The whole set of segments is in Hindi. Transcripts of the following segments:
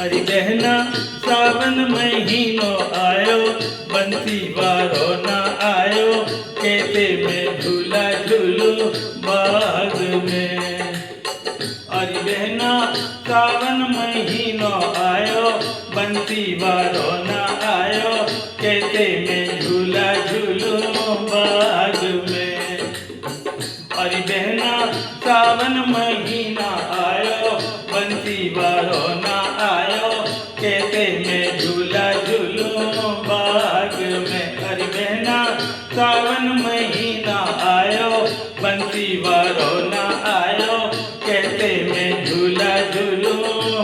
अरे बहना सावन महीनो आयो, बंसी वारो ना आयो, कहते में झूला झूलू बाग में। अरे बहना सावन महीनो आयो, बंसी वारो ना आयो, कहते में झूला झूलू बाग में। अरे बहना सावन महीना आयो, बंसी वारो ना आयो, कहते में झूला झूलू बाग में। अरे बहना सावन महीना आयो, बंसी वारो ना आयो, कहते में झूला झूलू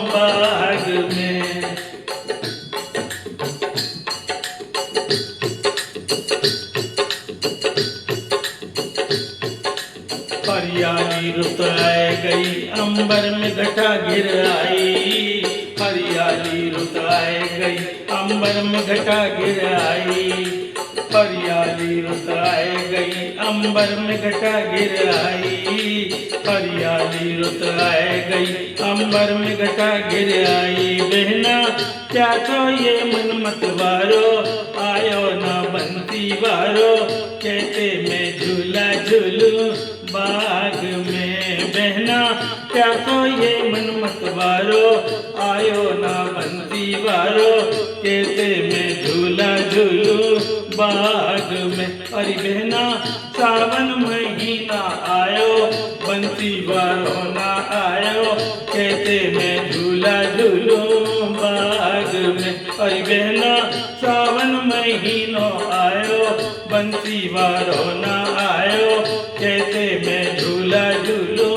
बाग में। हरियाली रुत आए गई, अंबर में घटा गिर आई। हरियाली रुत आए गई, अंबर में घटा गिर आई। हरियाली रुत आए गई, अंबर में घटा गिर आई। हरियाली रुत आए गई, अंबर में घटा गिर आई। बहना क्या तो ये मन मत वारो, आयो ना बंसी वारो, कहते में झूला झूलू बाग में। बहना क्या तो ये मन मत वारो, आयो ना बंसी वारो, कहते में झूला झूलू बाग में। अरे बहना सावन महीना आयो, बंसी वारो ना आयो, कहते में झूला झूलू बाग में। अरे बहना सावन महीनो आयो, बंसी वारो ना आयो, कहते में झूला झूलू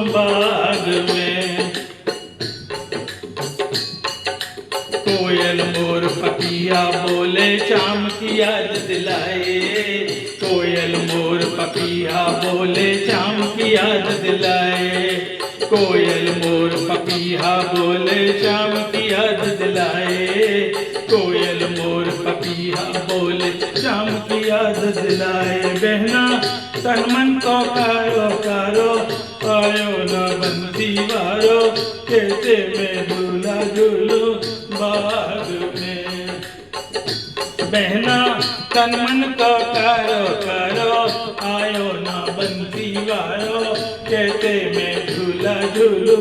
बाग में। कोयल मोर पपिया बोले शाम की याद दिलाए। कोयल मोर पपिया बोले शाम की याद दिलाए। कोयल मोर पपिया बोले शाम की याद दिलाए। कोयल मोर पपिया बोले शाम की याद दिलाए। बहना तन मन को कारो कारो, आयो ना बंसी वारो, कहते में झूला झूलू बाग में। बहना तन मन को कारो कारो, आयो ना बंसी वारो, कहते में झूला झूलू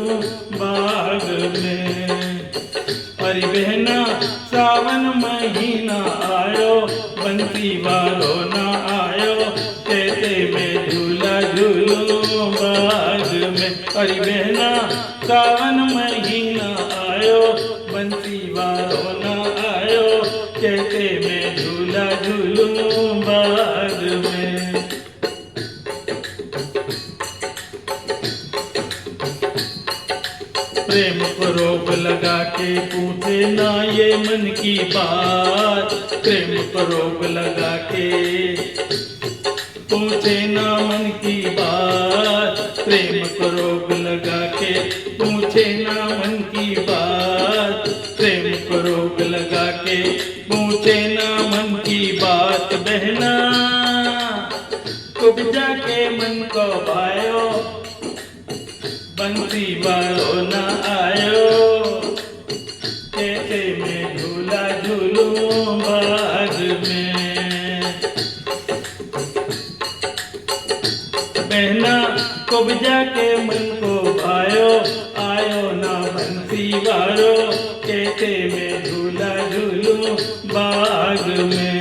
बाग में। अरे बहना सावन महीना आयो, बंसी वारो ना आयो, कहते में झूला झूलू बाग में। अरे बहना सावन महीना आयो, बंसी वारो ना आयो, कहते में झूला झूलू बाग में। प्रेम को रोग लगा के पूछे ना ये मन की बात। प्रेम को रोग लगा के पूछे ना मन की बात। प्रेम को रोग लगा के पूछे ना मन की बात। प्रेम को रोग लगा के पूछे ना मन की बात। बहना कुब जाके मन को भायो, बंसी वारो ना आयो, कहते में झूला झूलू बाग में। बहना कुब जाके मन को भायो, आयो ना बंसी वारो, कहते में झूला झूलू बाग में।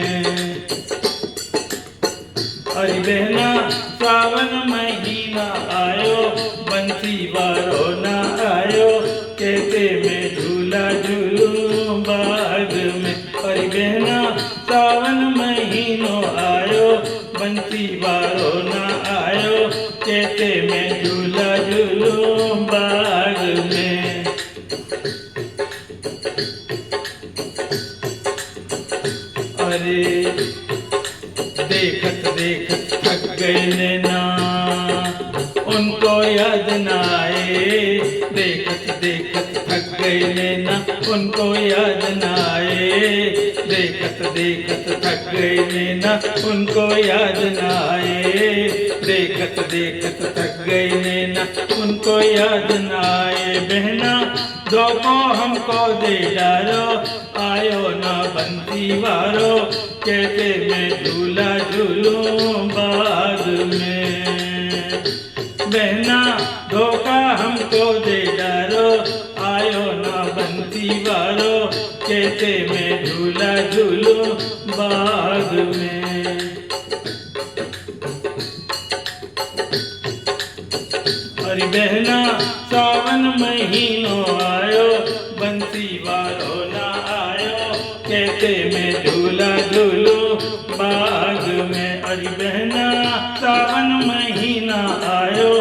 अरे बहना सावन महीना आयो, बंसी वारो ना आयो, कहते में झूला झूलू बाग में। अरे बहना सावन महीनो आयो, बंसी वारो ना आयो, कहते में झूला झूलू बाग में। अरे देखत देखत थक गए नैना, उनको याद न आए। देखत देखत थक गए नैना, उनको याद न आए। देखत देखत थक गए नैना, उनको याद न आए। देखत देखत थक गए नैना, उनको याद न आए। बहना धोखो हमको दे डालो, आयो ना बंसी वारो, कहते मैं झूला झूलूं बाग में। बहना धोखा हमको दे डालो, आयो ना बंसी वारो, कहते मैं झूला झूलूं बाग में। अरे बहना सावन महीनो आयो, बंसी वारो ना आयो, कहते मैं झूला झूलूं बाग में। अरे बहना सावन महीना आयो,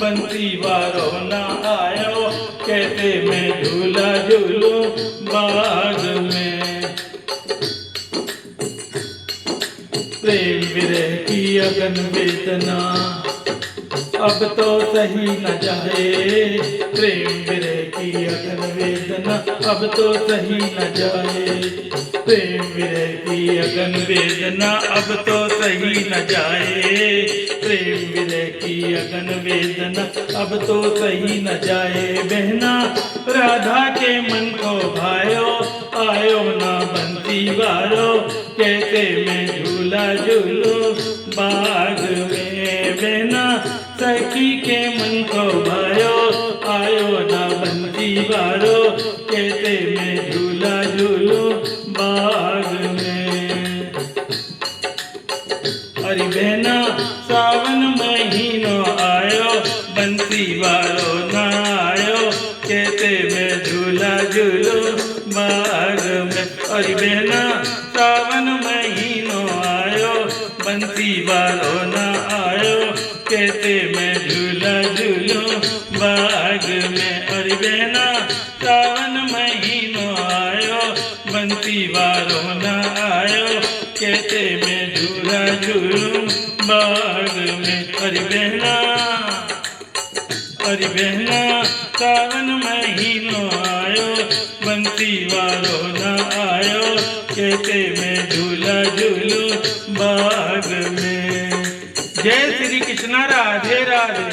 बंसी वारो ना आयो, कहते मैं झूला झूलूं बाग में। प्रेम विरह की अगन वेदना अब तो सही न जाए, प्रेम विरह की अगन वेदना अब तो सही न जाए। प्रेम विरह की अगन वेदना अब तो सही न जाए, प्रेम विरह की अगन वेदना अब तो सही न जाए। बहना राधा के मन को भायो, आयो ना बंसी वारो, कहते मैं झूला झूलूं बाग में। बहना सखी के मन को भायो, आयो ना बंसी वारो, कहते मैं झूला झूलूं बाग में। अरे बहना सावन महीनो आयो, बंसी वारो ना आयो, कहते मैं झूला झूलूं बाग में। अरे बहना सावन महीनो आयो, बंसी वारो ना आयो, कहते मैं झूला झूलूं बाग में। अरे बहना सावन महीनो आयो, बंसी वारो ना आयो, कहते मैं झूला झूलूं बाग में। अरे बहना सावन महीनो आयो, बंसी वारो ना आयो, कहते मैं झूला झूलूं बाग में। जय श्री कृष्ण, राधे राधे।